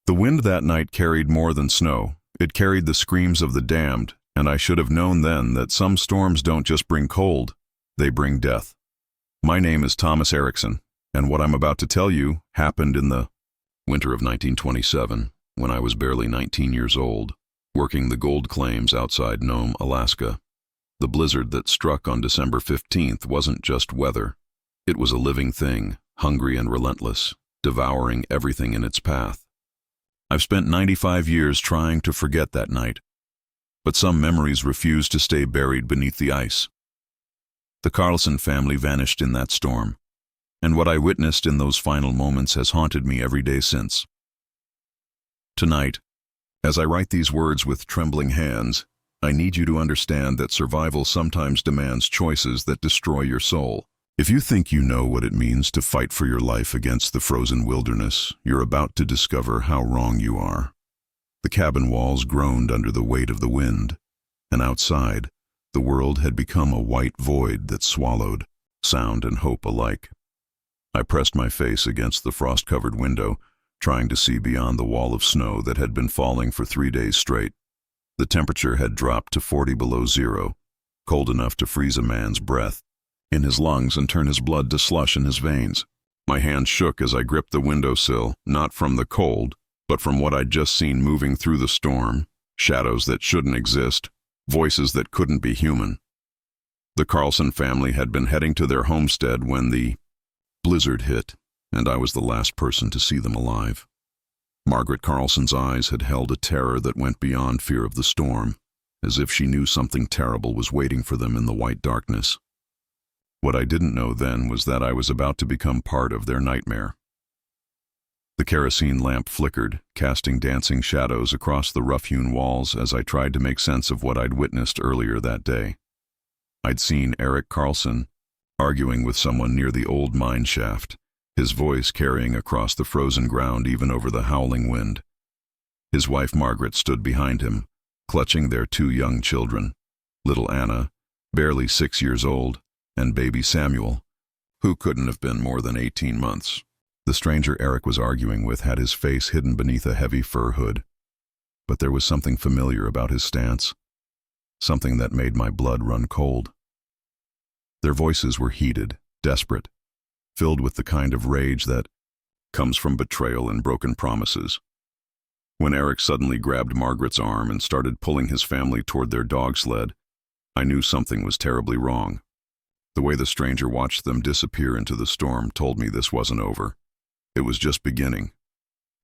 The wind that night carried more than snow. It carried the screams of the damned, and I should have known then that some storms don't just bring cold, they bring death. My name is Thomas Erickson, and what I'm about to tell you happened in the winter of 1927, when I was barely 19 years old, working the gold claims outside Nome, Alaska. The blizzard that struck on December 15th wasn't just weather. It was a living thing, hungry and relentless, devouring everything in its path. I've spent 95 years trying to forget that night, but some memories refuse to stay buried beneath the ice. The Karlsen family vanished in that storm, and what I witnessed in those final moments has haunted me every day since. Tonight, as I write these words with trembling hands, I need you to understand that survival sometimes demands choices that destroy your soul. If you think you know what it means to fight for your life against the frozen wilderness, you're about to discover how wrong you are. The cabin walls groaned under the weight of the wind, and outside, the world had become a white void that swallowed sound and hope alike. I pressed my face against the frost-covered window, trying to see beyond the wall of snow that had been falling for 3 days straight. The temperature had dropped to 40 below zero, cold enough to freeze a man's breath in his lungs and turn his blood to slush in his veins. My hands shook as I gripped the windowsill, not from the cold, but from what I'd just seen moving through the storm, shadows that shouldn't exist, voices that couldn't be human. The Karlsen family had been heading to their homestead when the blizzard hit, and I was the last person to see them alive. Margaret Karlsen's eyes had held a terror that went beyond fear of the storm, as if she knew something terrible was waiting for them in the white darkness. What I didn't know then was that I was about to become part of their nightmare. The kerosene lamp flickered, casting dancing shadows across the rough-hewn walls as I tried to make sense of what I'd witnessed earlier that day. I'd seen Eric Karlsen arguing with someone near the old mine shaft, his voice carrying across the frozen ground even over the howling wind. His wife Margaret stood behind him, clutching their 2 young children, little Anna, barely 6 years old, and baby Samuel, who couldn't have been more than 18 months. The stranger Eric was arguing with had his face hidden beneath a heavy fur hood, but there was something familiar about his stance, something that made my blood run cold. Their voices were heated, desperate, filled with the kind of rage that comes from betrayal and broken promises. When Eric suddenly grabbed Margaret's arm and started pulling his family toward their dog sled, I knew something was terribly wrong. The way the stranger watched them disappear into the storm told me this wasn't over. It was just beginning.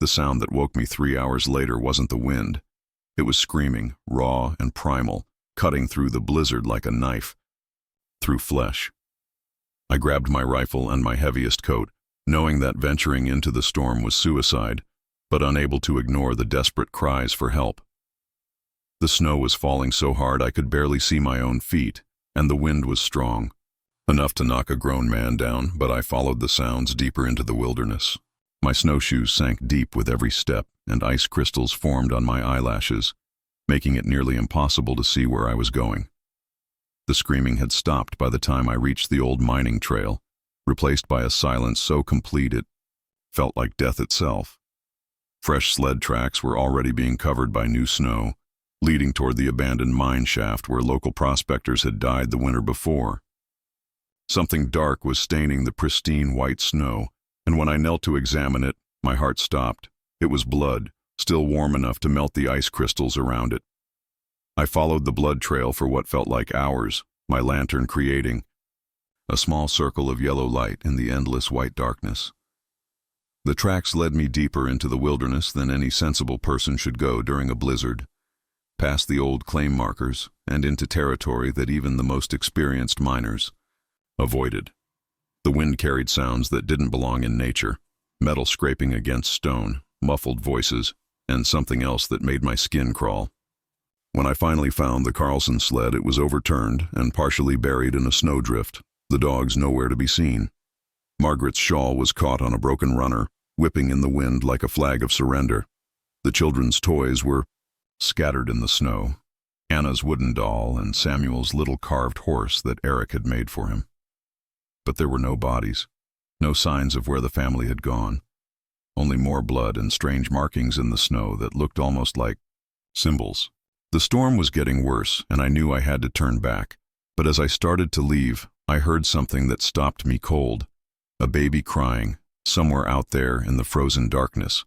The sound that woke me 3 hours later wasn't the wind. It was screaming, raw and primal, cutting through the blizzard like a knife, through flesh. I grabbed my rifle and my heaviest coat, knowing that venturing into the storm was suicide, but unable to ignore the desperate cries for help. The snow was falling so hard I could barely see my own feet, and the wind was strong, enough to knock a grown man down, but I followed the sounds deeper into the wilderness. My snowshoes sank deep with every step, and ice crystals formed on my eyelashes, making it nearly impossible to see where I was going. The screaming had stopped by the time I reached the old mining trail, replaced by a silence so complete it felt like death itself. Fresh sled tracks were already being covered by new snow, leading toward the abandoned mine shaft where local prospectors had died the winter before. Something dark was staining the pristine white snow, and when I knelt to examine it, my heart stopped. It was blood, still warm enough to melt the ice crystals around it. I followed the blood trail for what felt like hours, my lantern creating a small circle of yellow light in the endless white darkness. The tracks led me deeper into the wilderness than any sensible person should go during a blizzard, past the old claim markers and into territory that even the most experienced miners avoided. The wind carried sounds that didn't belong in nature, metal scraping against stone, muffled voices, and something else that made my skin crawl. When I finally found the Karlsen sled, it was overturned and partially buried in a snowdrift, the dogs nowhere to be seen. Margaret's shawl was caught on a broken runner, whipping in the wind like a flag of surrender. The children's toys were scattered in the snow, Anna's wooden doll and Samuel's little carved horse that Eric had made for him. But there were no bodies, no signs of where the family had gone. only more blood and strange markings in the snow that looked almost like symbols. The storm was getting worse, and I knew I had to turn back. But as I started to leave, I heard something that stopped me cold. A baby crying, somewhere out there in the frozen darkness.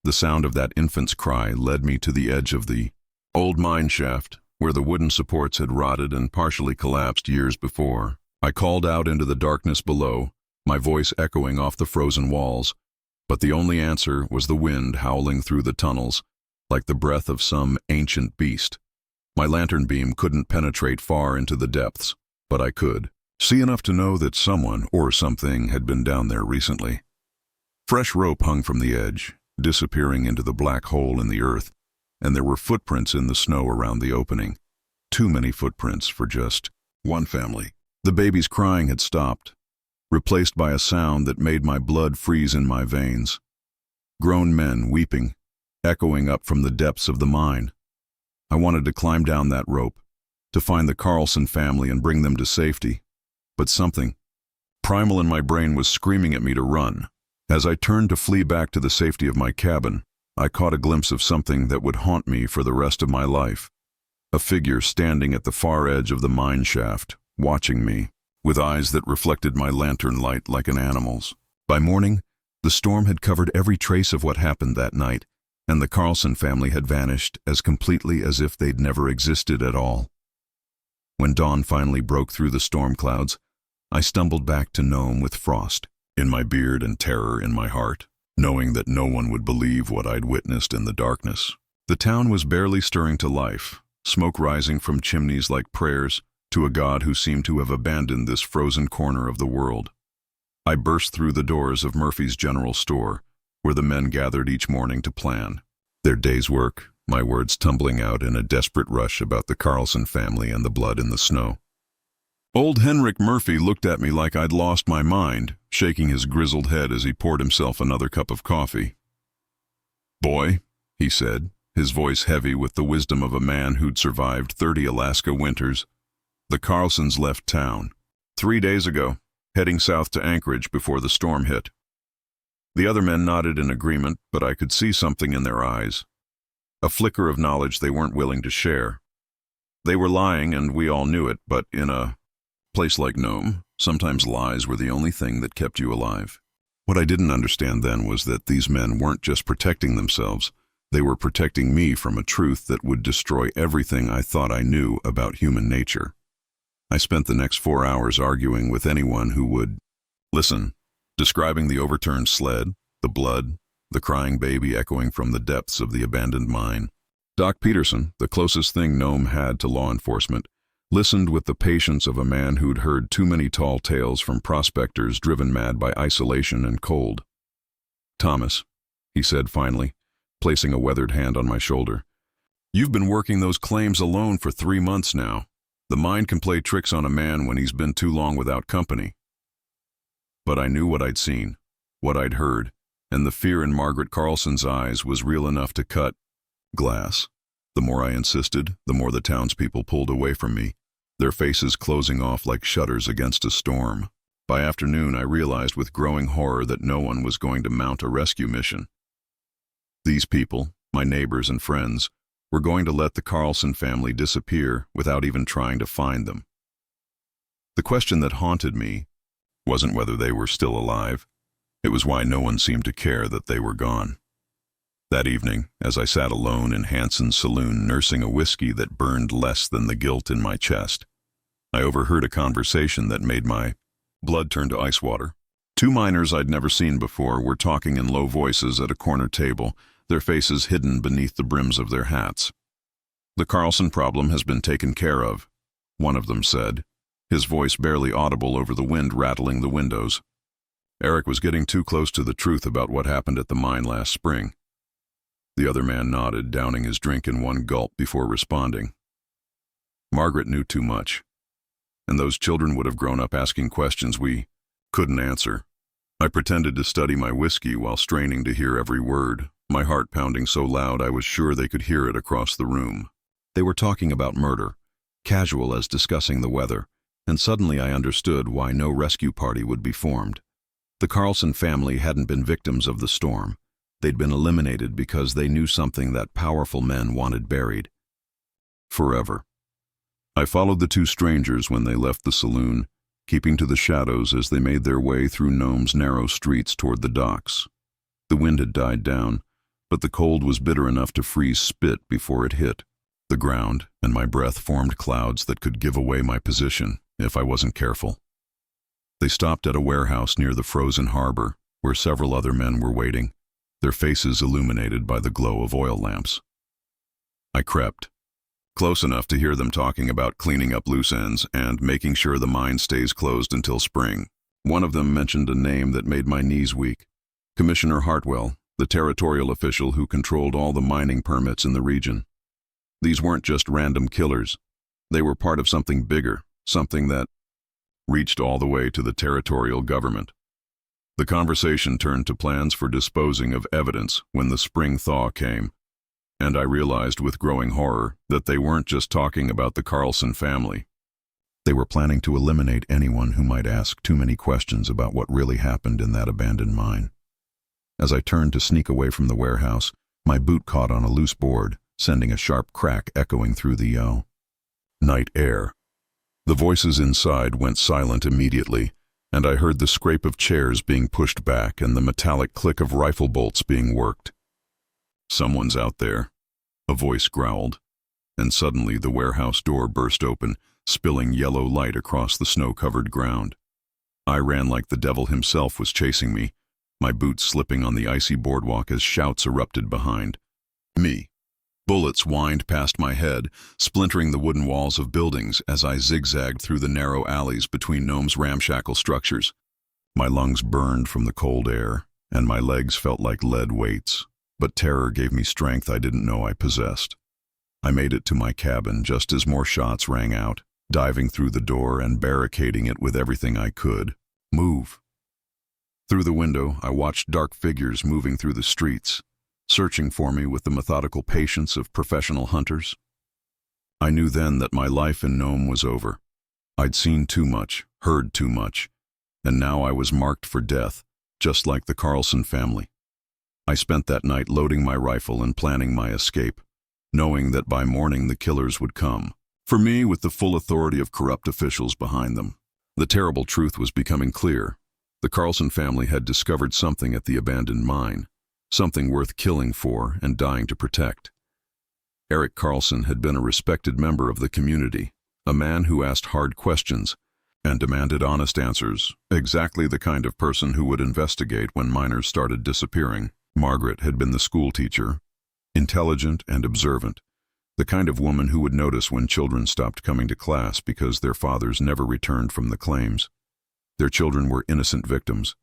The sound of that infant's cry led me to the edge of the old mine shaft, where the wooden supports had rotted and partially collapsed years before. I called out into the darkness below, my voice echoing off the frozen walls, but the only answer was the wind howling through the tunnels, like the breath of some ancient beast. My lantern beam couldn't penetrate far into the depths, but I could see enough to know that someone or something had been down there recently. Fresh rope hung from the edge, disappearing into the black hole in the earth, and there were footprints in the snow around the opening. Too many footprints for just one family. The baby's crying had stopped, replaced by a sound that made my blood freeze in my veins. Grown men weeping, echoing up from the depths of the mine. I wanted to climb down that rope, to find the Karlsen family and bring them to safety. But something primal in my brain was screaming at me to run. As I turned to flee back to the safety of my cabin, I caught a glimpse of something that would haunt me for the rest of my life. A figure standing at the far edge of the mine shaft, watching me, with eyes that reflected my lantern light like an animal's. By morning, the storm had covered every trace of what happened that night, and the Karlsen family had vanished as completely as if they'd never existed at all. When dawn finally broke through the storm clouds, I stumbled back to Nome with frost in my beard and terror in my heart, knowing that no one would believe what I'd witnessed in the darkness. The town was barely stirring to life, smoke rising from chimneys like prayers to a god who seemed to have abandoned this frozen corner of the world. I burst through the doors of Murphy's General Store, where the men gathered each morning to plan their day's work, my words tumbling out in a desperate rush about the Karlsen family and the blood in the snow. Old Henrik Murphy looked at me like I'd lost my mind, shaking his grizzled head as he poured himself another cup of coffee. "Boy," he said, his voice heavy with the wisdom of a man who'd survived 30 Alaska winters, "the Karlsens left town 3 days ago, heading south to Anchorage before the storm hit." The other men nodded in agreement, but I could see something in their eyes, a flicker of knowledge they weren't willing to share. They were lying, and we all knew it, but in a place like Nome, sometimes lies were the only thing that kept you alive. What I didn't understand then was that these men weren't just protecting themselves, they were protecting me from a truth that would destroy everything I thought I knew about human nature. I spent the next 4 hours arguing with anyone who would listen, describing the overturned sled, the blood, the crying baby echoing from the depths of the abandoned mine. Doc Peterson, the closest thing Nome had to law enforcement, listened with the patience of a man who'd heard too many tall tales from prospectors driven mad by isolation and cold. "Thomas," he said finally, placing a weathered hand on my shoulder, "you've been working those claims alone for 3 months now. The mind can play tricks on a man when he's been too long without company." But I knew what I'd seen, what I'd heard, and the fear in Margaret Karlsen's eyes was real enough to cut glass. The more I insisted, the more the townspeople pulled away from me, their faces closing off like shutters against a storm. By afternoon, I realized with growing horror that no one was going to mount a rescue mission. These people, my neighbors and friends, were going to let the Karlsen family disappear without even trying to find them. The question that haunted me wasn't whether they were still alive. It was why no one seemed to care that they were gone. That evening, as I sat alone in Hanson's saloon nursing a whiskey that burned less than the guilt in my chest, I overheard a conversation that made my blood turn to ice water. 2 miners I'd never seen before were talking in low voices at a corner table, their faces hidden beneath the brims of their hats. "The Karlsen problem has been taken care of," one of them said, his voice barely audible over the wind rattling the windows. "Eric was getting too close to the truth about what happened at the mine last spring." The other man nodded, downing his drink in one gulp before responding. "Margaret knew too much, and those children would have grown up asking questions we couldn't answer." I pretended to study my whiskey while straining to hear every word, my heart pounding so loud I was sure they could hear it across the room. They were talking about murder, casual as discussing the weather, and suddenly I understood why no rescue party would be formed. The Karlsen family hadn't been victims of the storm. They'd been eliminated because they knew something that powerful men wanted buried. Forever. I followed the two strangers when they left the saloon, keeping to the shadows as they made their way through Nome's narrow streets toward the docks. The wind had died down, but the cold was bitter enough to freeze spit before it hit. The ground and my breath formed clouds that could give away my position if I wasn't careful. They stopped at a warehouse near the frozen harbor, where several other men were waiting, their faces illuminated by the glow of oil lamps. I crept, close enough to hear them talking about cleaning up loose ends and making sure the mine stays closed until spring. One of them mentioned a name that made my knees weak. Commissioner Hartwell, the territorial official who controlled all the mining permits in the region. These weren't just random killers. They were part of something bigger, something that reached all the way to the territorial government. The conversation turned to plans for disposing of evidence when the spring thaw came, and I realized with growing horror that they weren't just talking about the Karlsen family. They were planning to eliminate anyone who might ask too many questions about what really happened in that abandoned mine. As I turned to sneak away from the warehouse, my boot caught on a loose board, sending a sharp crack echoing through the night air. The voices inside went silent immediately, and I heard the scrape of chairs being pushed back and the metallic click of rifle bolts being worked. "Someone's out there," a voice growled, and suddenly the warehouse door burst open, spilling yellow light across the snow-covered ground. I ran like the devil himself was chasing me, my boots slipping on the icy boardwalk as shouts erupted behind me. Bullets whined past my head, splintering the wooden walls of buildings as I zigzagged through the narrow alleys between Nome's ramshackle structures. My lungs burned from the cold air, and my legs felt like lead weights, but terror gave me strength I didn't know I possessed. I made it to my cabin just as more shots rang out, diving through the door and barricading it with everything I could. Move. Through the window, I watched dark figures moving through the streets, searching for me with the methodical patience of professional hunters. I knew then that my life in Nome was over. I'd seen too much, heard too much, and now I was marked for death, just like the Karlsen family. I spent that night loading my rifle and planning my escape, knowing that by morning the killers would come. For me, with the full authority of corrupt officials behind them. The terrible truth was becoming clear. The Karlsen family had discovered something at the abandoned mine, something worth killing for and dying to protect. Eric Karlsen had been a respected member of the community, a man who asked hard questions and demanded honest answers, exactly the kind of person who would investigate when miners started disappearing. Margaret had been the school teacher, intelligent and observant, the kind of woman who would notice when children stopped coming to class because their fathers never returned from the claims. Their children were innocent victims,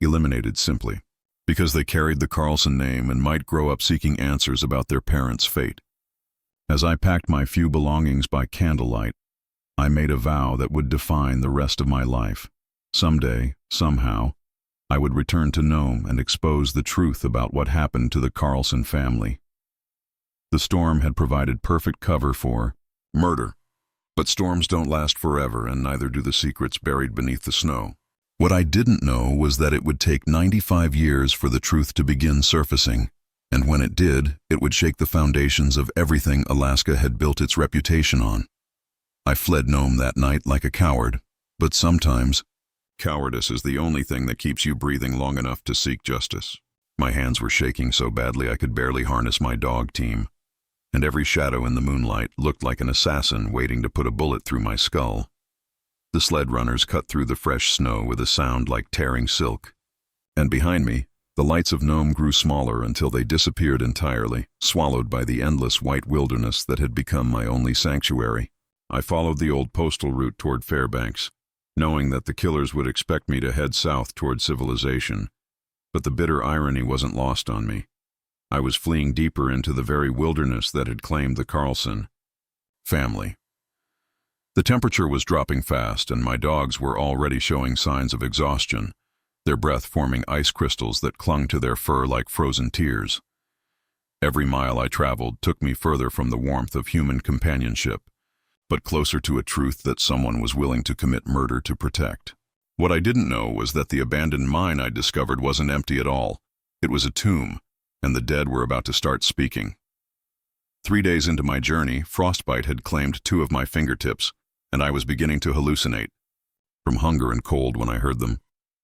eliminated simply because they carried the Karlsen name and might grow up seeking answers about their parents' fate. As I packed my few belongings by candlelight, I made a vow that would define the rest of my life. Someday, somehow, I would return to Nome and expose the truth about what happened to the Karlsen family. The storm had provided perfect cover for murder. But storms don't last forever, and neither do the secrets buried beneath the snow. What I didn't know was that it would take 95 years for the truth to begin surfacing, and when it did, it would shake the foundations of everything Alaska had built its reputation on. I fled Nome that night like a coward, but sometimes cowardice is the only thing that keeps you breathing long enough to seek justice. My hands were shaking so badly I could barely harness my dog team, and every shadow in the moonlight looked like an assassin waiting to put a bullet through my skull. The sled runners cut through the fresh snow with a sound like tearing silk, and behind me, the lights of Nome grew smaller until they disappeared entirely, swallowed by the endless white wilderness that had become my only sanctuary. I followed the old postal route toward Fairbanks, knowing that the killers would expect me to head south toward civilization, but the bitter irony wasn't lost on me. I was fleeing deeper into the very wilderness that had claimed the Karlsen family. The temperature was dropping fast, and my dogs were already showing signs of exhaustion, their breath forming ice crystals that clung to their fur like frozen tears. Every mile I traveled took me further from the warmth of human companionship, but closer to a truth that someone was willing to commit murder to protect. What I didn't know was that the abandoned mine I'd discovered wasn't empty at all. It was a tomb, and the dead were about to start speaking. 3 days into my journey, frostbite had claimed 2 of my fingertips, and I was beginning to hallucinate. From hunger and cold when I heard them,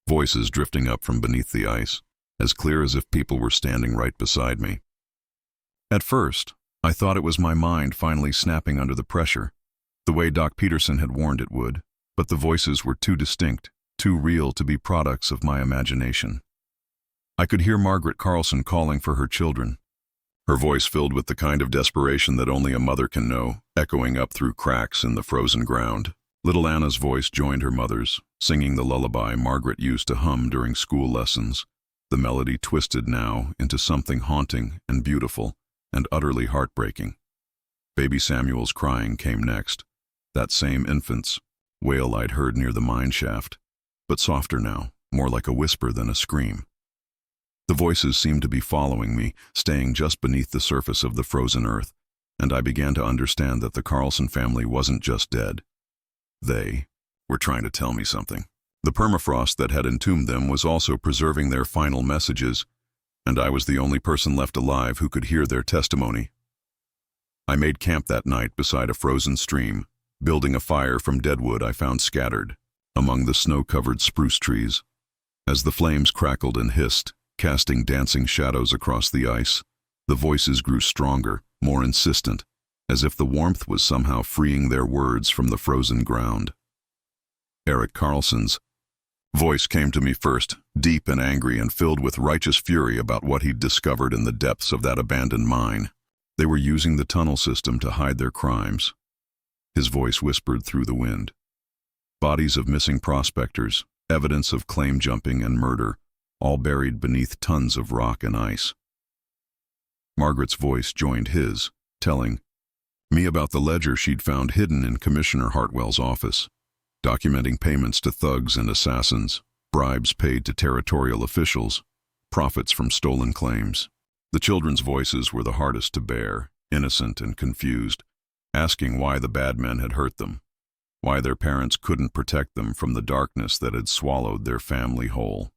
voices drifting up from beneath the ice, as clear as if people were standing right beside me. At first, I thought it was my mind finally snapping under the pressure, the way Doc Peterson had warned it would, but the voices were too distinct, too real to be products of my imagination. I could hear Margaret Karlsen calling for her children, her voice filled with the kind of desperation that only a mother can know, echoing up through cracks in the frozen ground. Little Anna's voice joined her mother's, singing the lullaby Margaret used to hum during school lessons, the melody twisted now into something haunting and beautiful and utterly heartbreaking. Baby Samuel's crying came next, that same infant's wail I'd heard near the mine shaft, but softer now, more like a whisper than a scream. The voices seemed to be following me, staying just beneath the surface of the frozen earth, and I began to understand that the Karlsen family wasn't just dead. They were trying to tell me something. The permafrost that had entombed them was also preserving their final messages, and I was the only person left alive who could hear their testimony. I made camp that night beside a frozen stream, building a fire from dead wood I found scattered among the snow-covered spruce trees. As the flames crackled and hissed, casting dancing shadows across the ice, the voices grew stronger, more insistent, as if the warmth was somehow freeing their words from the frozen ground. Eric Karlsen's voice came to me first, deep and angry and filled with righteous fury about what he'd discovered in the depths of that abandoned mine. They were using the tunnel system to hide their crimes. His voice whispered through the wind. Bodies of missing prospectors, evidence of claim jumping and murder, all buried beneath tons of rock and ice. Margaret's voice joined his, telling me about the ledger she'd found hidden in Commissioner Hartwell's office, documenting payments to thugs and assassins, bribes paid to territorial officials, profits from stolen claims. The children's voices were the hardest to bear, innocent and confused, asking why the bad men had hurt them, why their parents couldn't protect them from the darkness that had swallowed their family whole.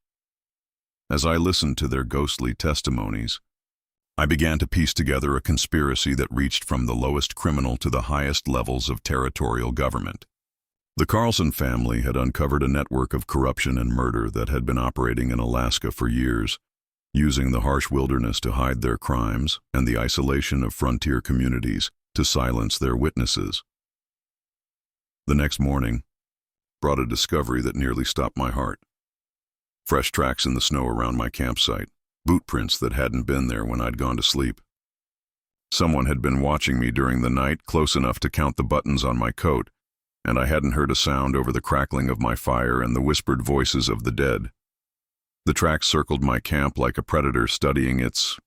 As I listened to their ghostly testimonies, I began to piece together a conspiracy that reached from the lowest criminal to the highest levels of territorial government. The Karlsen family had uncovered a network of corruption and murder that had been operating in Alaska for years, using the harsh wilderness to hide their crimes and the isolation of frontier communities to silence their witnesses. The next morning brought a discovery that nearly stopped my heart. Fresh tracks in the snow around my campsite, boot prints that hadn't been there when I'd gone to sleep. Someone had been watching me during the night, close enough to count the buttons on my coat, and I hadn't heard a sound over the crackling of my fire and the whispered voices of the dead. The tracks circled my camp like a predator studying its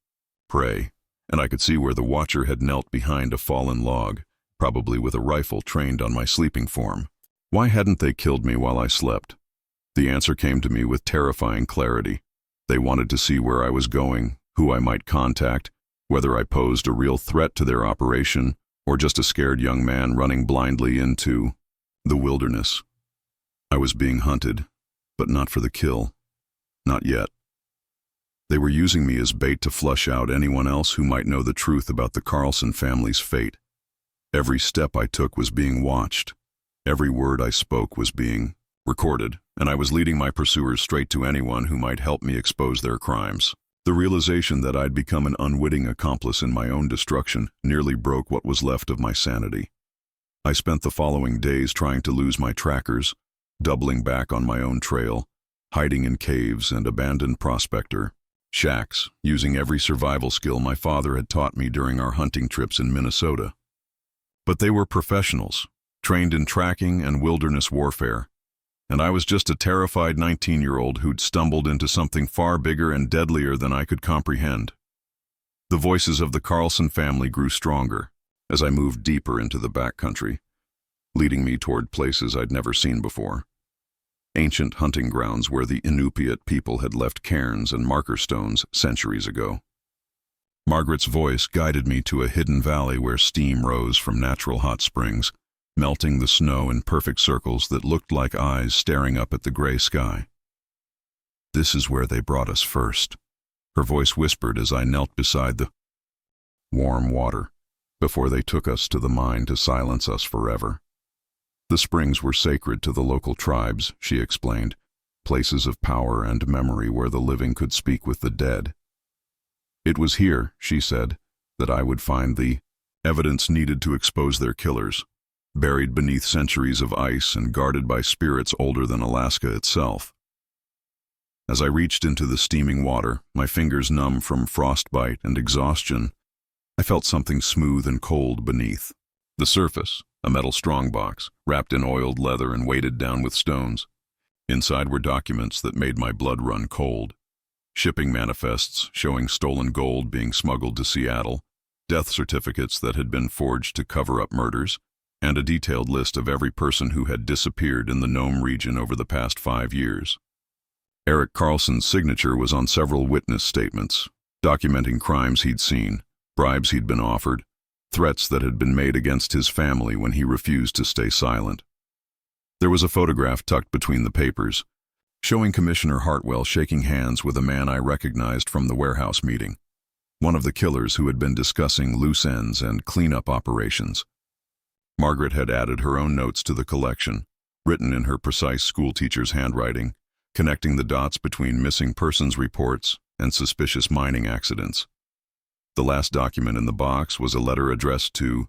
prey, and I could see where the watcher had knelt behind a fallen log, probably with a rifle trained on my sleeping form. Why hadn't they killed me while I slept? The answer came to me with terrifying clarity. They wanted to see where I was going, who I might contact, whether I posed a real threat to their operation or just a scared young man running blindly into the wilderness. I was being hunted, but not for the kill. Not yet. They were using me as bait to flush out anyone else who might know the truth about the Karlsen family's fate. Every step I took was being watched. Every word I spoke was being recorded, and I was leading my pursuers straight to anyone who might help me expose their crimes. The realization that I'd become an unwitting accomplice in my own destruction nearly broke what was left of my sanity. I spent the following days trying to lose my trackers, doubling back on my own trail, hiding in caves and abandoned prospector shacks, using every survival skill my father had taught me during our hunting trips in Minnesota. But they were professionals, trained in tracking and wilderness warfare, and I was just a terrified 19-year-old who'd stumbled into something far bigger and deadlier than I could comprehend. The voices of the Karlsen family grew stronger as I moved deeper into the backcountry, leading me toward places I'd never seen before. Ancient hunting grounds where the Inupiat people had left cairns and marker stones centuries ago. Margaret's voice guided me to a hidden valley where steam rose from natural hot springs, melting the snow in perfect circles that looked like eyes staring up at the gray sky. "This is where they brought us first," her voice whispered as I knelt beside the warm water, before they took us to the mine to silence us forever. "The springs were sacred to the local tribes," she explained, "places of power and memory where the living could speak with the dead. It was here," she said, "that I would find the evidence needed to expose their killers, buried beneath centuries of ice and guarded by spirits older than Alaska itself." As I reached into the steaming water, my fingers numb from frostbite and exhaustion, I felt something smooth and cold beneath. The surface, a metal strongbox, wrapped in oiled leather and weighted down with stones. Inside were documents that made my blood run cold. Shipping manifests showing stolen gold being smuggled to Seattle, death certificates that had been forged to cover up murders, and a detailed list of every person who had disappeared in the Nome region over the past 5 years. Eric Karlsen's signature was on several witness statements, documenting crimes he'd seen, bribes he'd been offered, threats that had been made against his family when he refused to stay silent. There was a photograph tucked between the papers, showing Commissioner Hartwell shaking hands with a man I recognized from the warehouse meeting, one of the killers who had been discussing loose ends and cleanup operations. Margaret had added her own notes to the collection, written in her precise schoolteacher's handwriting, connecting the dots between missing persons reports and suspicious mining accidents. The last document in the box was a letter addressed to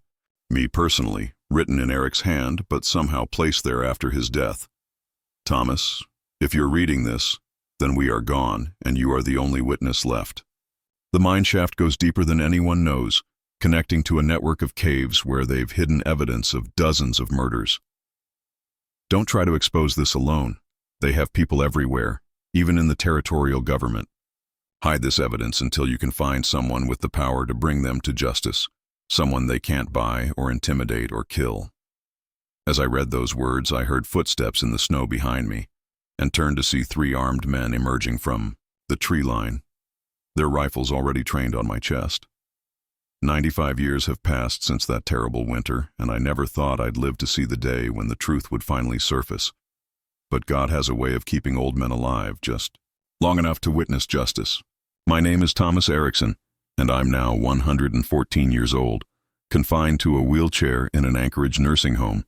me personally, written in Eric's hand but somehow placed there after his death. "Thomas, if you're reading this, then we are gone and you are the only witness left. The mine shaft goes deeper than anyone knows, connecting to a network of caves where they've hidden evidence of dozens of murders. Don't try to expose this alone. They have people everywhere, even in the territorial government. Hide this evidence until you can find someone with the power to bring them to justice, someone they can't buy or intimidate or kill." As I read those words, I heard footsteps in the snow behind me, and turned to see 3 armed men emerging from the tree line, their rifles already trained on my chest. 95 years have passed since that terrible winter, and I never thought I'd live to see the day when the truth would finally surface. But God has a way of keeping old men alive just long enough to witness justice. My name is Thomas Erikson, and I'm now 114 years old, confined to a wheelchair in an Anchorage nursing home,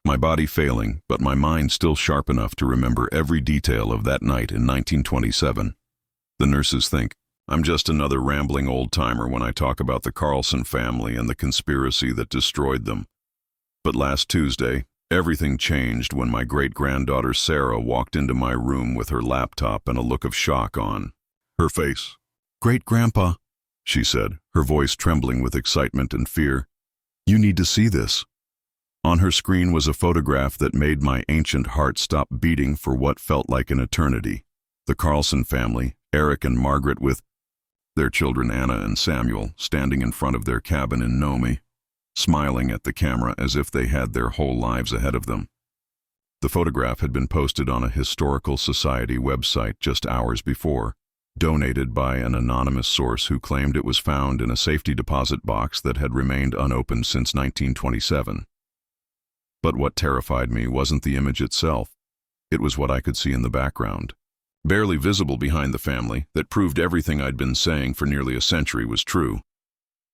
my body failing, but my mind still sharp enough to remember every detail of that night in 1927. The nurses think I'm just another rambling old-timer when I talk about the Karlsen family and the conspiracy that destroyed them. But last Tuesday, everything changed when my great-granddaughter Sarah walked into my room with her laptop and a look of shock on her face. "Great-grandpa," she said, her voice trembling with excitement and fear, "you need to see this." On her screen was a photograph that made my ancient heart stop beating for what felt like an eternity. The Karlsen family, Eric and Margaret with their children Anna and Samuel, standing in front of their cabin in Nome, smiling at the camera as if they had their whole lives ahead of them. The photograph had been posted on a historical society website just hours before, donated by an anonymous source who claimed it was found in a safety deposit box that had remained unopened since 1927. But what terrified me wasn't the image itself. It was what I could see in the background, barely visible behind the family, that proved everything I'd been saying for nearly a century was true.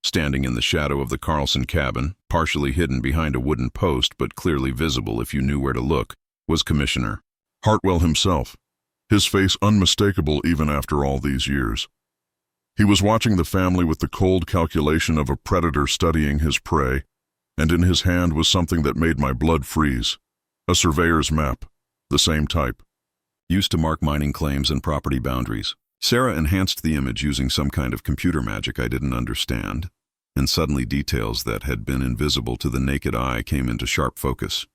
Standing in the shadow of the Karlsen cabin, partially hidden behind a wooden post but clearly visible if you knew where to look, was Commissioner Hartwell himself, his face unmistakable even after all these years. He was watching the family with the cold calculation of a predator studying his prey, and in his hand was something that made my blood freeze. A surveyor's map, the same type, used to mark mining claims and property boundaries. Sarah enhanced the image using some kind of computer magic I didn't understand, and suddenly details that had been invisible to the naked eye came into sharp focus.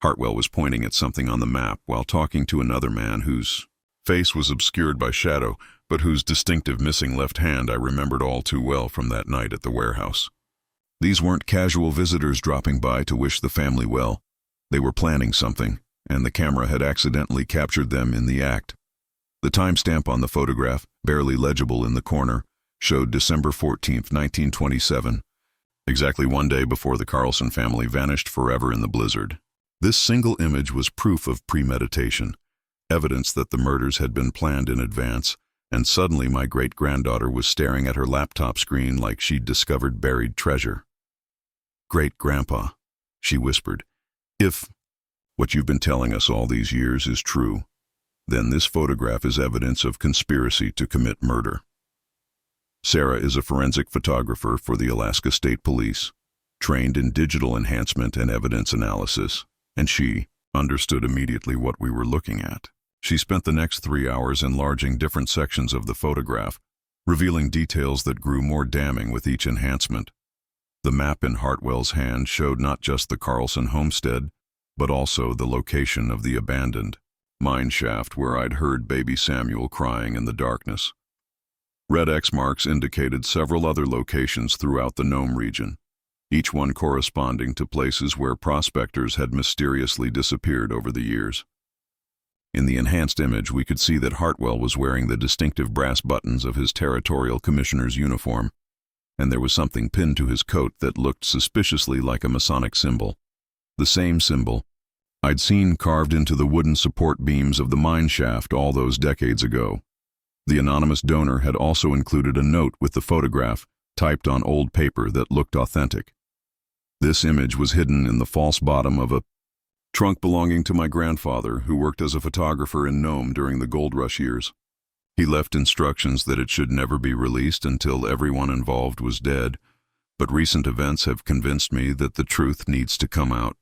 Hartwell was pointing at something on the map while talking to another man whose face was obscured by shadow, but whose distinctive missing left hand I remembered all too well from that night at the warehouse. These weren't casual visitors dropping by to wish the family well. They were planning something, and the camera had accidentally captured them in the act. The timestamp on the photograph, barely legible in the corner, showed December 14, 1927, exactly one day before the Karlsen family vanished forever in the blizzard. This single image was proof of premeditation, evidence that the murders had been planned in advance, and suddenly my great-granddaughter was staring at her laptop screen like she'd discovered buried treasure. "Great-grandpa," she whispered, "if what you've been telling us all these years is true, then this photograph is evidence of conspiracy to commit murder." Sarah is a forensic photographer for the Alaska State Police, trained in digital enhancement and evidence analysis, and she understood immediately what we were looking at. She spent the next 3 hours enlarging different sections of the photograph, revealing details that grew more damning with each enhancement. The map in Hartwell's hand showed not just the Karlsen homestead, but also the location of the abandoned mine shaft where I'd heard baby Samuel crying in the darkness. Red X marks indicated several other locations throughout the Nome region, each one corresponding to places where prospectors had mysteriously disappeared over the years. In the enhanced image, we could see that Hartwell was wearing the distinctive brass buttons of his territorial commissioner's uniform, and there was something pinned to his coat that looked suspiciously like a Masonic symbol. The same symbol I'd seen carved into the wooden support beams of the mine shaft all those decades ago. The anonymous donor had also included a note with the photograph typed on old paper that looked authentic. This image was hidden in the false bottom of a trunk belonging to my grandfather, who worked as a photographer in Nome during the gold rush years. He left instructions that it should never be released until everyone involved was dead, but recent events have convinced me that the truth needs to come out.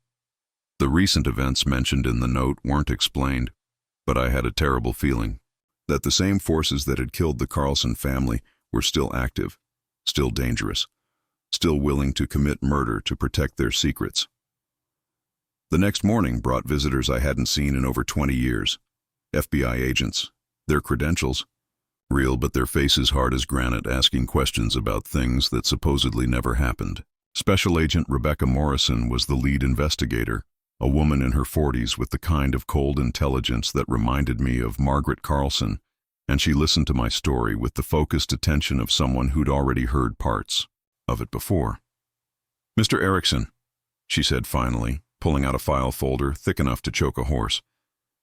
The recent events mentioned in the note weren't explained, but I had a terrible feeling that the same forces that had killed the Karlsen family were still active, still dangerous, still willing to commit murder to protect their secrets. The next morning brought visitors I hadn't seen in over 20 years. FBI agents, their credentials real but their faces hard as granite, asking questions about things that supposedly never happened. Special Agent Rebecca Morrison was the lead investigator, a woman in her 40s with the kind of cold intelligence that reminded me of Margaret Karlsen, and she listened to my story with the focused attention of someone who'd already heard parts of it before. "Mr. Erickson," she said finally, pulling out a file folder thick enough to choke a horse.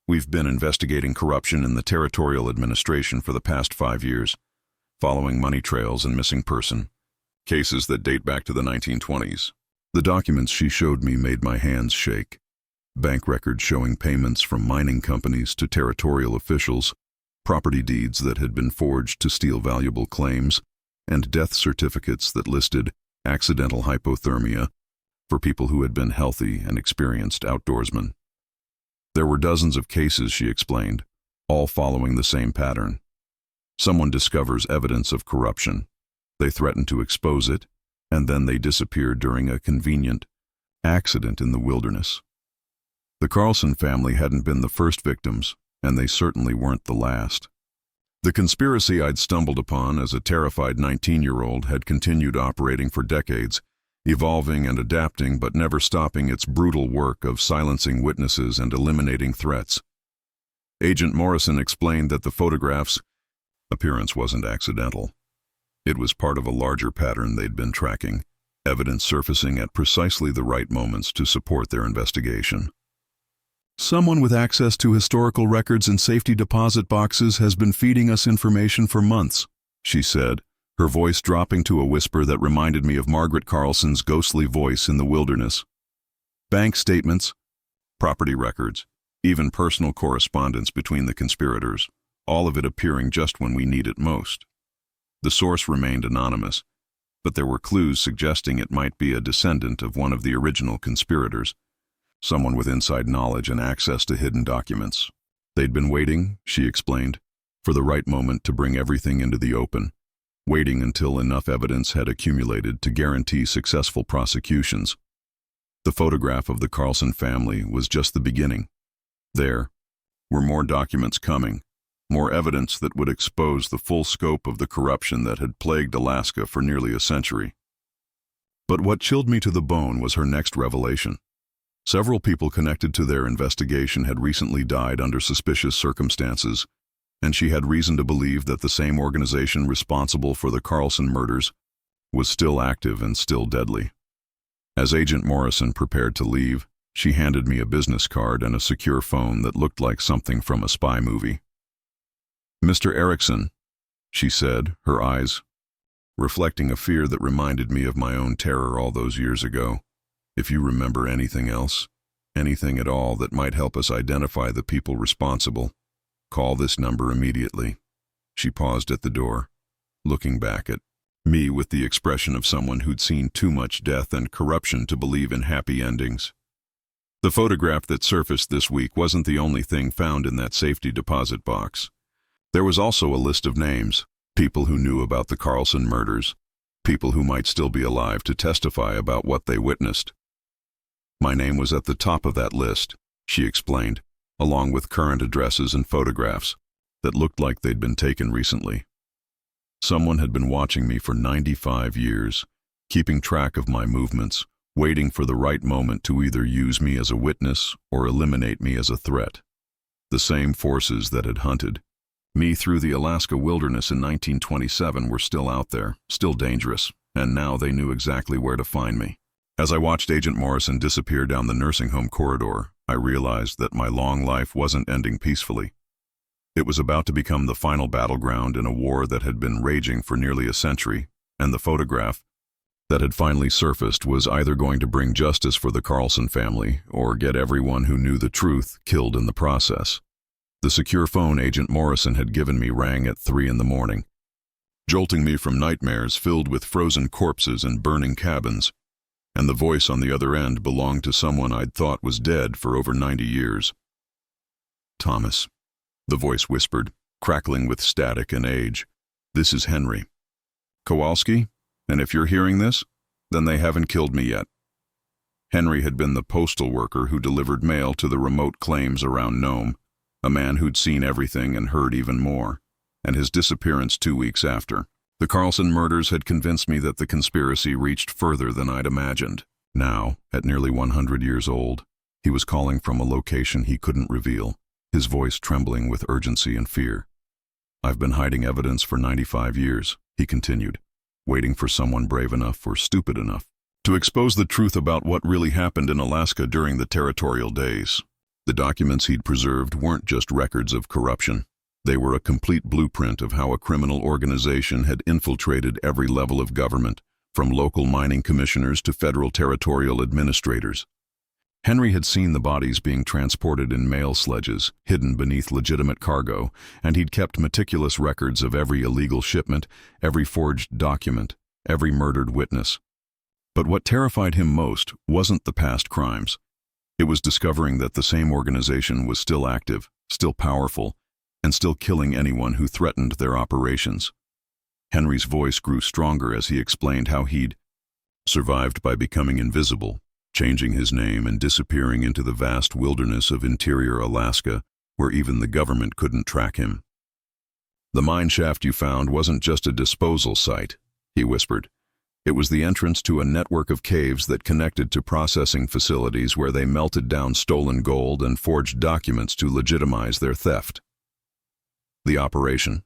"We've been investigating corruption in the territorial administration for the past 5 years, following money trails and missing person cases that date back to the 1920s. The documents she showed me made my hands shake. Bank records showing payments from mining companies to territorial officials, property deeds that had been forged to steal valuable claims, and death certificates that listed accidental hypothermia for people who had been healthy and experienced outdoorsmen. There were dozens of cases, she explained, all following the same pattern. Someone discovers evidence of corruption. They threaten to expose it, and then they disappear during a convenient accident in the wilderness. The Karlsen family hadn't been the first victims, and they certainly weren't the last. The conspiracy I'd stumbled upon as a terrified 19-year-old had continued operating for decades, evolving and adapting but never stopping its brutal work of silencing witnesses and eliminating threats. Agent Morrison explained that the photograph's appearance wasn't accidental. It was part of a larger pattern they'd been tracking, evidence surfacing at precisely the right moments to support their investigation. "Someone with access to historical records and safety deposit boxes has been feeding us information for months," she said, her voice dropping to a whisper that reminded me of Margaret Karlsen's ghostly voice in the wilderness. "Bank statements, property records, even personal correspondence between the conspirators, all of it appearing just when we need it most." The source remained anonymous, but there were clues suggesting it might be a descendant of one of the original conspirators, someone with inside knowledge and access to hidden documents. They'd been waiting, she explained, for the right moment to bring everything into the open, waiting until enough evidence had accumulated to guarantee successful prosecutions. The photograph of the Karlsen family was just the beginning. There were more documents coming, more evidence that would expose the full scope of the corruption that had plagued Alaska for nearly a century. But what chilled me to the bone was her next revelation. Several people connected to their investigation had recently died under suspicious circumstances, and she had reason to believe that the same organization responsible for the Karlsen murders was still active and still deadly. As Agent Morrison prepared to leave, she handed me a business card and a secure phone that looked like something from a spy movie. "Mr. Erickson," she said, her eyes reflecting a fear that reminded me of my own terror all those years ago. "If you remember anything else, anything at all that might help us identify the people responsible, call this number immediately." She paused at the door, looking back at me with the expression of someone who'd seen too much death and corruption to believe in happy endings. The photograph that surfaced this week wasn't the only thing found in that safety deposit box. There was also a list of names, people who knew about the Karlsen murders, people who might still be alive to testify about what they witnessed. My name was at the top of that list, she explained, along with current addresses and photographs that looked like they'd been taken recently. Someone had been watching me for 95 years, keeping track of my movements, waiting for the right moment to either use me as a witness or eliminate me as a threat. The same forces that had hunted me through the Alaska wilderness in 1927 were still out there, still dangerous, and now they knew exactly where to find me. As I watched Agent Morrison disappear down the nursing home corridor, I realized that my long life wasn't ending peacefully. It was about to become the final battleground in a war that had been raging for nearly a century, and the photograph that had finally surfaced was either going to bring justice for the Karlsen family or get everyone who knew the truth killed in the process. The secure phone Agent Morrison had given me rang at 3 in the morning, jolting me from nightmares filled with frozen corpses and burning cabins, and the voice on the other end belonged to someone I'd thought was dead for over 90 years. "Thomas," the voice whispered, crackling with static and age. "This is Henry. Kowalski, and if you're hearing this, then they haven't killed me yet." Henry had been the postal worker who delivered mail to the remote claims around Nome, a man who'd seen everything and heard even more, and his disappearance 2 weeks after. The Karlsen murders had convinced me that the conspiracy reached further than I'd imagined. Now, at nearly 100 years old, he was calling from a location he couldn't reveal, his voice trembling with urgency and fear. "I've been hiding evidence for 95 years, he continued, waiting for someone brave enough or stupid enough to expose the truth about what really happened in Alaska during the territorial days. The documents he'd preserved weren't just records of corruption. They were a complete blueprint of how a criminal organization had infiltrated every level of government, from local mining commissioners to federal territorial administrators. Henry had seen the bodies being transported in mail sledges, hidden beneath legitimate cargo, and he'd kept meticulous records of every illegal shipment, every forged document, every murdered witness. But what terrified him most wasn't the past crimes. It was discovering that the same organization was still active, still powerful, and still killing anyone who threatened their operations. Henry's voice grew stronger as he explained how he'd survived by becoming invisible, changing his name and disappearing into the vast wilderness of interior Alaska, where even the government couldn't track him. "The mine shaft you found wasn't just a disposal site," he whispered. "It was the entrance to a network of caves that connected to processing facilities where they melted down stolen gold and forged documents to legitimize their theft." The operation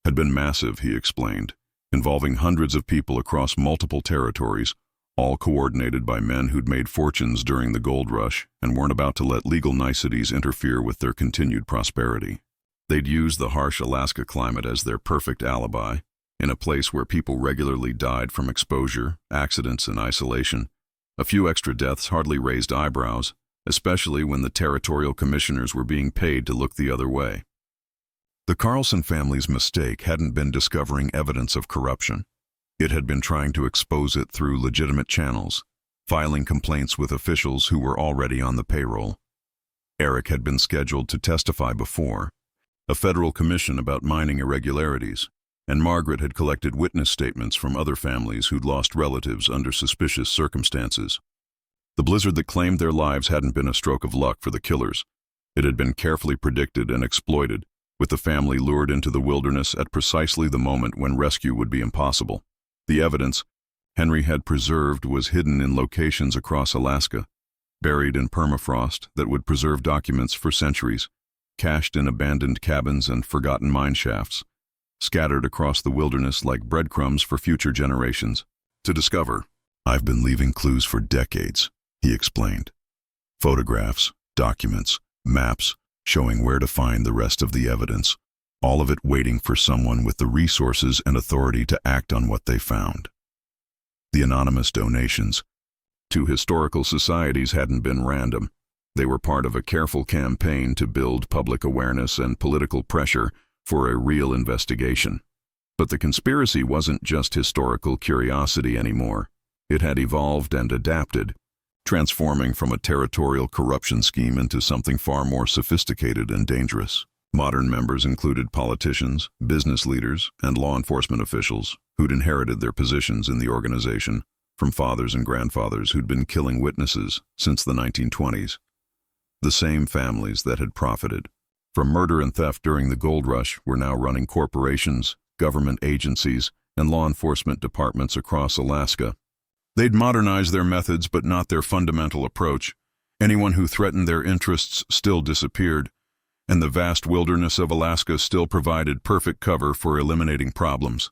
had been massive, he explained, involving hundreds of people across multiple territories, all coordinated by men who'd made fortunes during the gold rush and weren't about to let legal niceties interfere with their continued prosperity. They'd used the harsh Alaska climate as their perfect alibi. In a place where people regularly died from exposure, accidents, and isolation, a few extra deaths hardly raised eyebrows, especially when the territorial commissioners were being paid to look the other way. The Karlsen family's mistake hadn't been discovering evidence of corruption. It had been trying to expose it through legitimate channels, filing complaints with officials who were already on the payroll. Eric had been scheduled to testify before a federal commission about mining irregularities, and Margaret had collected witness statements from other families who'd lost relatives under suspicious circumstances. The blizzard that claimed their lives hadn't been a stroke of luck for the killers. It had been carefully predicted and exploited, with the family lured into the wilderness at precisely the moment when rescue would be impossible. The evidence Henry had preserved was hidden in locations across Alaska, buried in permafrost that would preserve documents for centuries, cached in abandoned cabins and forgotten mine shafts, scattered across the wilderness like breadcrumbs for future generations. To discover. I've been leaving clues for decades, he explained. Photographs, documents, maps, showing where to find the rest of the evidence, all of it waiting for someone with the resources and authority to act on what they found. The anonymous donations to historical societies hadn't been random. They were part of a careful campaign to build public awareness and political pressure for a real investigation. But the conspiracy wasn't just historical curiosity anymore. It had evolved and adapted, transforming from a territorial corruption scheme into something far more sophisticated and dangerous. Modern members included politicians, business leaders, and law enforcement officials who'd inherited their positions in the organization from fathers and grandfathers who'd been killing witnesses since the 1920s. The same families that had profited from murder and theft during the gold rush were now running corporations, government agencies, and law enforcement departments across Alaska. They'd modernized their methods but not their fundamental approach. Anyone who threatened their interests still disappeared, and the vast wilderness of Alaska still provided perfect cover for eliminating problems.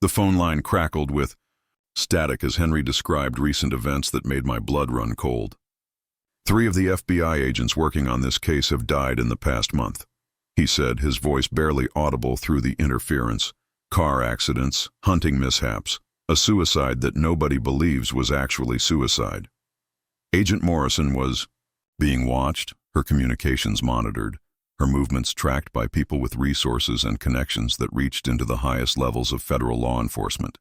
The phone line crackled with static as Henry described recent events that made my blood run cold. 3 of the FBI agents working on this case have died in the past month, he said, his voice barely audible through the interference. Car accidents, hunting mishaps, a suicide that nobody believes was actually suicide. Agent Morrison was being watched, her communications monitored, her movements tracked by people with resources and connections that reached into the highest levels of federal law enforcement.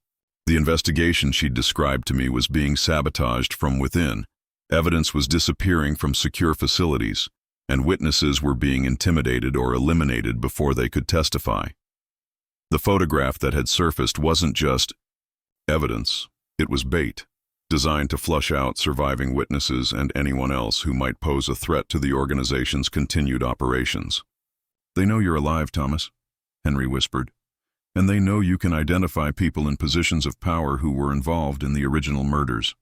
The investigation she'd described to me was being sabotaged from within. Evidence was disappearing from secure facilities, and witnesses were being intimidated or eliminated before they could testify. The photograph that had surfaced wasn't just evidence, it was bait, designed to flush out surviving witnesses and anyone else who might pose a threat to the organization's continued operations. "They know you're alive, Thomas," Henry whispered, "and they know you can identify people in positions of power who were involved in the original murders."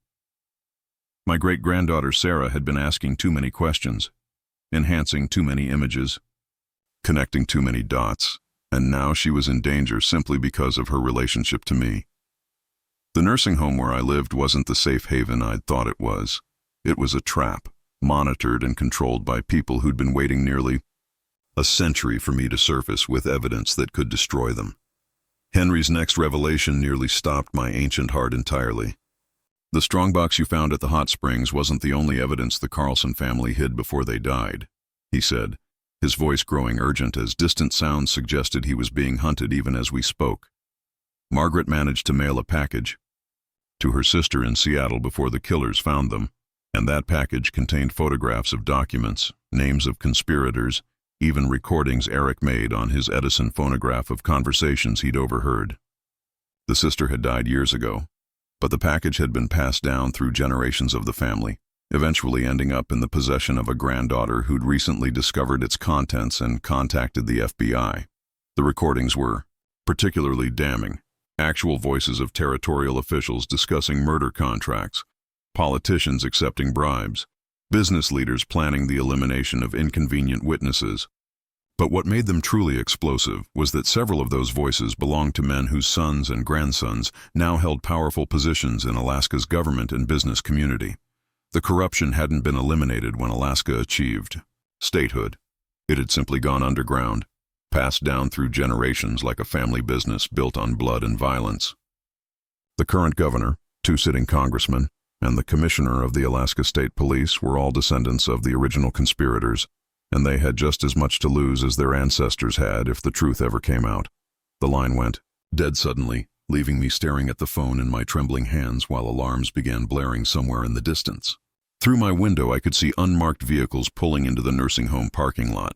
My great-granddaughter Sarah had been asking too many questions, enhancing too many images, connecting too many dots, and now she was in danger simply because of her relationship to me. The nursing home where I lived wasn't the safe haven I'd thought it was. It was a trap, monitored and controlled by people who'd been waiting nearly a century for me to surface with evidence that could destroy them. Henry's next revelation nearly stopped my ancient heart entirely. "The strongbox you found at the hot springs wasn't the only evidence the Karlsen family hid before they died," he said, his voice growing urgent as distant sounds suggested he was being hunted even as we spoke. "Margaret managed to mail a package to her sister in Seattle before the killers found them, and that package contained photographs of documents, names of conspirators, even recordings Eric made on his Edison phonograph of conversations he'd overheard. The sister had died years ago, but the package had been passed down through generations of the family, eventually ending up in the possession of a granddaughter who'd recently discovered its contents and contacted the FBI. The recordings were particularly damning. Actual voices of territorial officials discussing murder contracts, politicians accepting bribes, business leaders planning the elimination of inconvenient witnesses. But what made them truly explosive was that several of those voices belonged to men whose sons and grandsons now held powerful positions in Alaska's government and business community. The corruption hadn't been eliminated when Alaska achieved statehood. It had simply gone underground, passed down through generations like a family business built on blood and violence. The current governor, 2 sitting congressmen, and the commissioner of the Alaska State Police were all descendants of the original conspirators, and they had just as much to lose as their ancestors had if the truth ever came out. The line went dead suddenly, leaving me staring at the phone in my trembling hands while alarms began blaring somewhere in the distance. Through my window I could see unmarked vehicles pulling into the nursing home parking lot,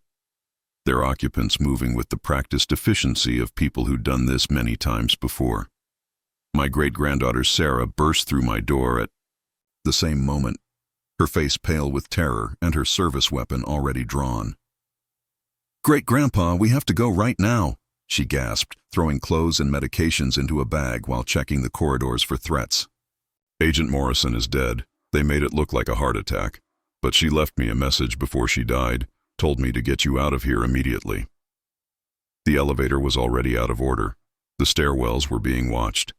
their occupants moving with the practiced efficiency of people who'd done this many times before. My great-granddaughter Sarah burst through my door at the same moment, her face pale with terror and her service weapon already drawn. "Great-grandpa, we have to go right now," she gasped, throwing clothes and medications into a bag while checking the corridors for threats. "Agent Morrison is dead. They made it look like a heart attack, but she left me a message before she died, told me to get you out of here immediately." The elevator was already out of order. The stairwells were being watched.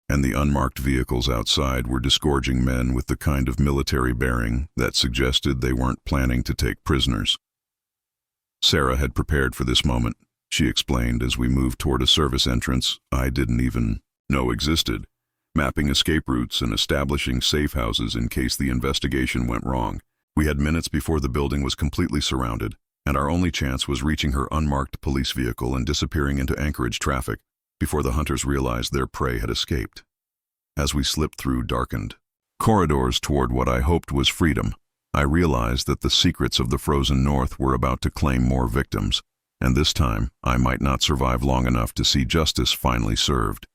and the unmarked vehicles outside were disgorging men with the kind of military bearing that suggested they weren't planning to take prisoners. Sarah had prepared for this moment, she explained as we moved toward a service entrance I didn't even know existed, mapping escape routes and establishing safe houses in case the investigation went wrong. We had minutes before the building was completely surrounded, and our only chance was reaching her unmarked police vehicle and disappearing into Anchorage traffic before the hunters realized their prey had escaped. As we slipped through darkened corridors toward what I hoped was freedom, I realized that the secrets of the frozen north were about to claim more victims, and this time I might not survive long enough to see justice finally served.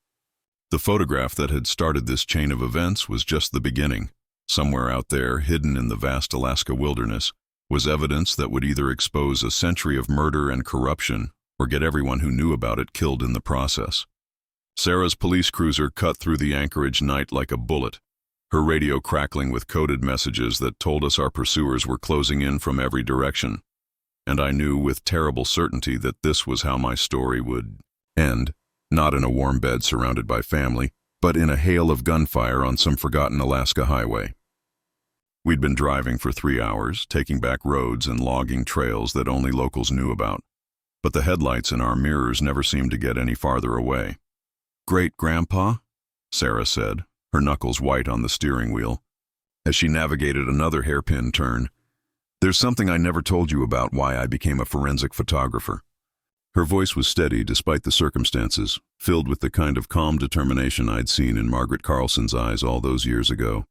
The photograph that had started this chain of events was just the beginning. Somewhere out there, hidden in the vast Alaska wilderness, was evidence that would either expose a century of murder and corruption or get everyone who knew about it killed in the process. Sarah's police cruiser cut through the Anchorage night like a bullet, her radio crackling with coded messages that told us our pursuers were closing in from every direction. And I knew with terrible certainty that this was how my story would end, not in a warm bed surrounded by family, but in a hail of gunfire on some forgotten Alaska highway. We'd been driving for 3 hours, taking back roads and logging trails that only locals knew about, but the headlights in our mirrors never seemed to get any farther away. "Great, Grandpa?" Sarah said, her knuckles white on the steering wheel, as she navigated another hairpin turn. "There's something I never told you about why I became a forensic photographer." Her voice was steady despite the circumstances, filled with the kind of calm determination I'd seen in Margaret Karlsen's eyes all those years ago.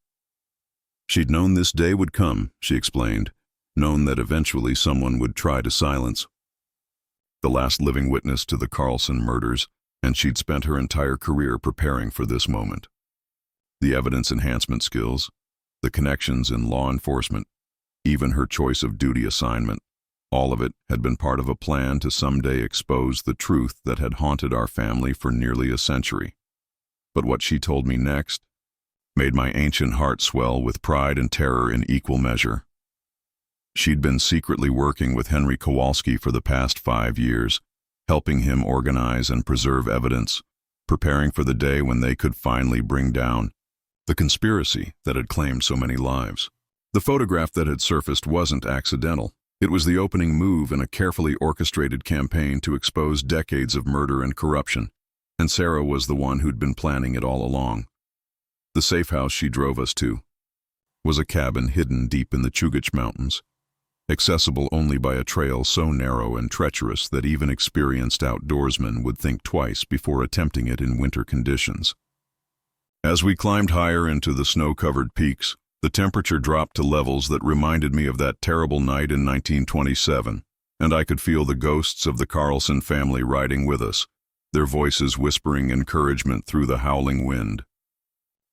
She'd known this day would come, she explained, known that eventually someone would try to silence the last living witness to the Karlsen murders, and she'd spent her entire career preparing for this moment. The evidence enhancement skills, the connections in law enforcement, even her choice of duty assignment, all of it had been part of a plan to someday expose the truth that had haunted our family for nearly a century. But what she told me next made my ancient heart swell with pride and terror in equal measure. She'd been secretly working with Henry Kowalski for the past 5 years, helping him organize and preserve evidence, preparing for the day when they could finally bring down the conspiracy that had claimed so many lives. The photograph that had surfaced wasn't accidental. It was the opening move in a carefully orchestrated campaign to expose decades of murder and corruption, and Sarah was the one who'd been planning it all along. The safe house she drove us to was a cabin hidden deep in the Chugach Mountains, accessible only by a trail so narrow and treacherous that even experienced outdoorsmen would think twice before attempting it in winter conditions. As we climbed higher into the snow-covered peaks, the temperature dropped to levels that reminded me of that terrible night in 1927, and I could feel the ghosts of the Karlsen family riding with us, their voices whispering encouragement through the howling wind.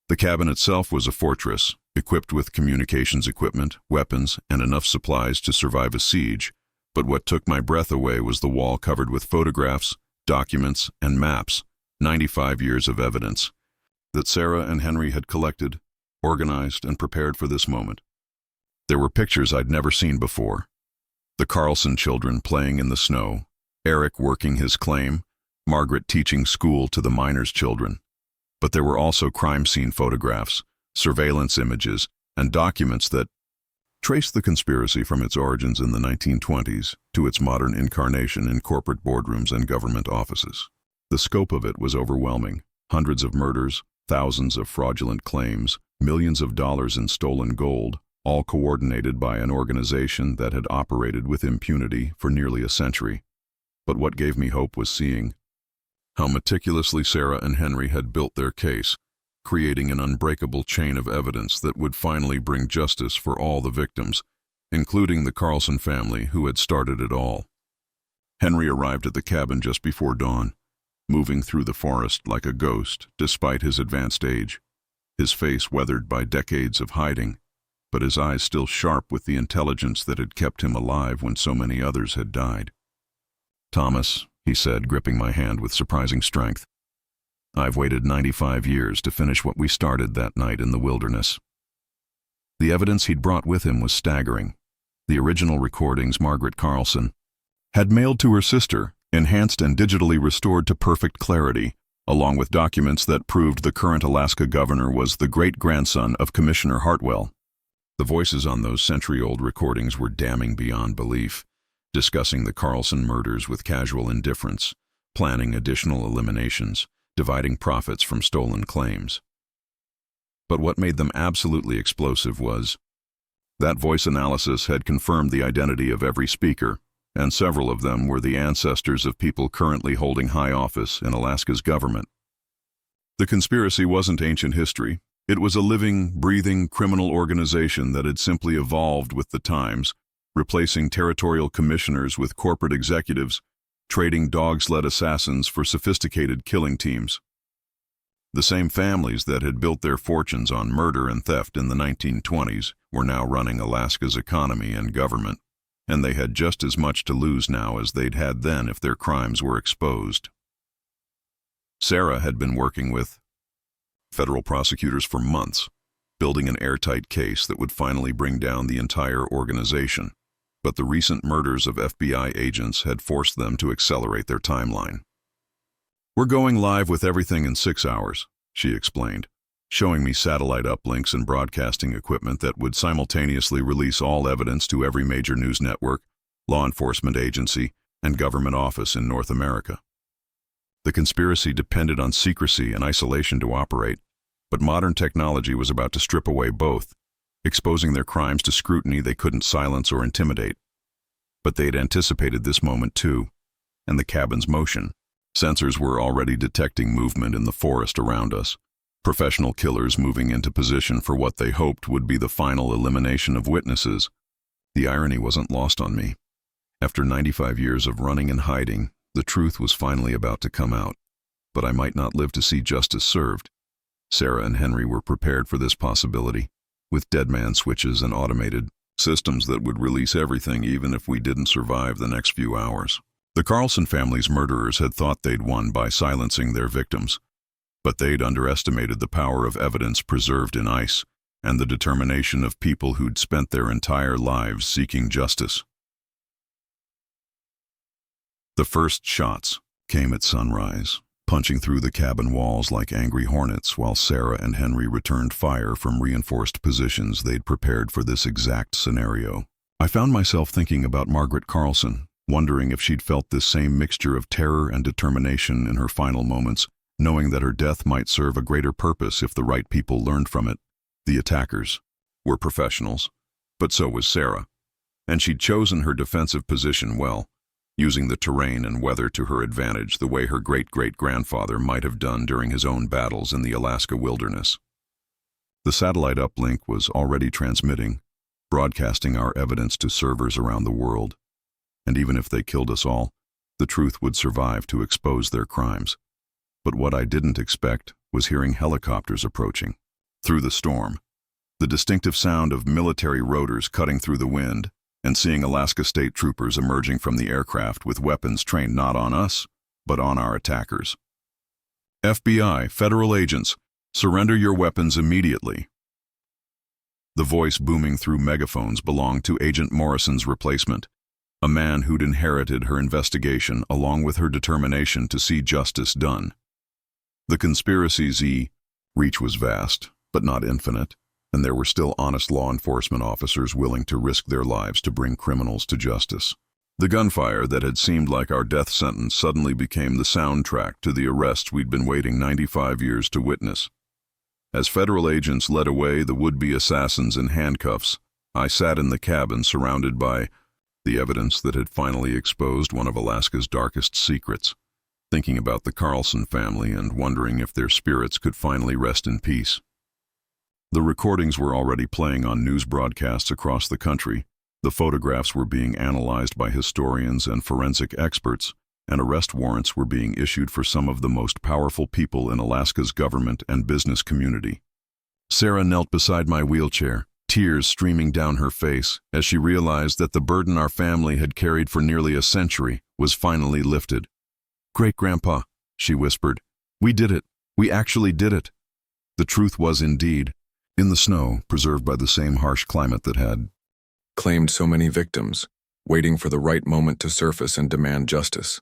The cabin itself was a fortress, equipped with communications equipment, weapons, and enough supplies to survive a siege, but what took my breath away was the wall covered with photographs, documents, and maps, 95 years of evidence, that Sarah and Henry had collected, organized, and prepared for this moment. There were pictures I'd never seen before. The Karlsen children playing in the snow, Eric working his claim, Margaret teaching school to the miners' children. But there were also crime scene photographs, surveillance images, and documents that traced the conspiracy from its origins in the 1920s to its modern incarnation in corporate boardrooms and government offices. The scope of it was overwhelming. Hundreds of murders, thousands of fraudulent claims, millions of dollars in stolen gold, all coordinated by an organization that had operated with impunity for nearly a century. But what gave me hope was seeing how meticulously Sarah and Henry had built their case, creating an unbreakable chain of evidence that would finally bring justice for all the victims, including the Karlsen family who had started it all. Henry arrived at the cabin just before dawn, moving through the forest like a ghost despite his advanced age, his face weathered by decades of hiding, but his eyes still sharp with the intelligence that had kept him alive when so many others had died. "Thomas," he said, gripping my hand with surprising strength, "I've waited 95 years to finish what we started that night in the wilderness." The evidence he'd brought with him was staggering. The original recordings Margaret Karlsen had mailed to her sister, enhanced and digitally restored to perfect clarity, along with documents that proved the current Alaska governor was the great-grandson of Commissioner Hartwell. The voices on those century-old recordings were damning beyond belief, discussing the Karlsen murders with casual indifference, planning additional eliminations, dividing profits from stolen claims. But what made them absolutely explosive was that voice analysis had confirmed the identity of every speaker, and several of them were the ancestors of people currently holding high office in Alaska's government. The conspiracy wasn't ancient history. It was a living, breathing criminal organization that had simply evolved with the times, replacing territorial commissioners with corporate executives, trading dog-sled assassins for sophisticated killing teams. The same families that had built their fortunes on murder and theft in the 1920s were now running Alaska's economy and government, and they had just as much to lose now as they'd had then if their crimes were exposed. Sarah had been working with federal prosecutors for months, building an airtight case that would finally bring down the entire organization, but the recent murders of FBI agents had forced them to accelerate their timeline. "We're going live with everything in 6 hours," she explained, showing me satellite uplinks and broadcasting equipment that would simultaneously release all evidence to every major news network, law enforcement agency, and government office in North America. The conspiracy depended on secrecy and isolation to operate, but modern technology was about to strip away both, exposing their crimes to scrutiny they couldn't silence or intimidate. But they'd anticipated this moment too, and the cabin's motion. Sensors were already detecting movement in the forest around us, professional killers moving into position for what they hoped would be the final elimination of witnesses. The irony wasn't lost on me. After 95 years of running and hiding, the truth was finally about to come out, but I might not live to see justice served. Sarah and Henry were prepared for this possibility, with deadman switches and automated systems that would release everything even if we didn't survive the next few hours. The Karlsen family's murderers had thought they'd won by silencing their victims, but they'd underestimated the power of evidence preserved in ice and the determination of people who'd spent their entire lives seeking justice. The first shots came at sunrise, punching through the cabin walls like angry hornets while Sarah and Henry returned fire from reinforced positions they'd prepared for this exact scenario. I found myself thinking about Margaret Karlsen, wondering if she'd felt this same mixture of terror and determination in her final moments, knowing that her death might serve a greater purpose if the right people learned from it. The attackers were professionals, but so was Sarah, and she'd chosen her defensive position well, using the terrain and weather to her advantage the way her great-great-grandfather might have done during his own battles in the Alaska wilderness. The satellite uplink was already transmitting, broadcasting our evidence to servers around the world, and even if they killed us all, the truth would survive to expose their crimes. But what I didn't expect was hearing helicopters approaching. Through the storm, the distinctive sound of military rotors cutting through the wind, and seeing Alaska state troopers emerging from the aircraft with weapons trained not on us, but on our attackers. "FBI, federal agents, surrender your weapons immediately." The voice booming through megaphones belonged to Agent Morrison's replacement, a man who'd inherited her investigation along with her determination to see justice done. The conspiracy's reach was vast, but not infinite, and there were still honest law enforcement officers willing to risk their lives to bring criminals to justice. The gunfire that had seemed like our death sentence suddenly became the soundtrack to the arrests we'd been waiting 95 years to witness. As federal agents led away the would-be assassins in handcuffs, I sat in the cabin surrounded by the evidence that had finally exposed one of Alaska's darkest secrets, thinking about the Karlsen family and wondering if their spirits could finally rest in peace. The recordings were already playing on news broadcasts across the country, the photographs were being analyzed by historians and forensic experts, and arrest warrants were being issued for some of the most powerful people in Alaska's government and business community. Sarah knelt beside my wheelchair, tears streaming down her face as she realized that the burden our family had carried for nearly a century was finally lifted. "Great-Grandpa," she whispered, "we did it. We actually did it." The truth was indeed in the snow, preserved by the same harsh climate that had claimed so many victims, waiting for the right moment to surface and demand justice.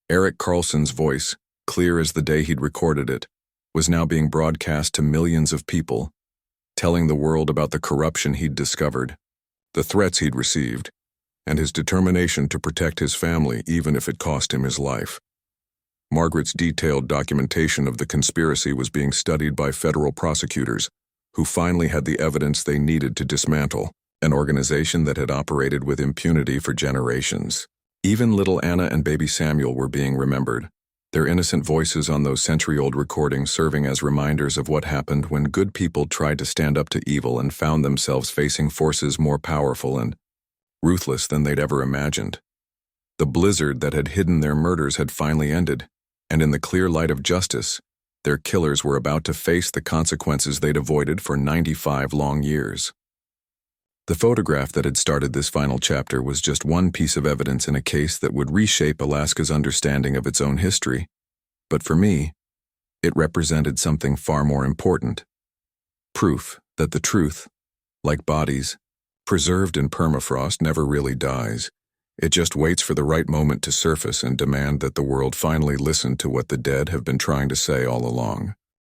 Eric Karlsen's voice, clear as the day he'd recorded it, was now being broadcast to millions of people, telling the world about the corruption he'd discovered, the threats he'd received, and his determination to protect his family even if it cost him his life. Margaret's detailed documentation of the conspiracy was being studied by federal prosecutors, who finally had the evidence they needed to dismantle an organization that had operated with impunity for generations. Even little Anna and baby Samuel were being remembered, their innocent voices on those century-old recordings serving as reminders of what happened when good people tried to stand up to evil and found themselves facing forces more powerful and ruthless than they'd ever imagined. The blizzard that had hidden their murders had finally ended, and in the clear light of justice, their killers were about to face the consequences they'd avoided for 95 long years. The photograph that had started this final chapter was just one piece of evidence in a case that would reshape Alaska's understanding of its own history. But for me, it represented something far more important. Proof that the truth, like bodies, preserved in permafrost, never really dies. It just waits for the right moment to surface and demand that the world finally listen to what the dead have been trying to say all along.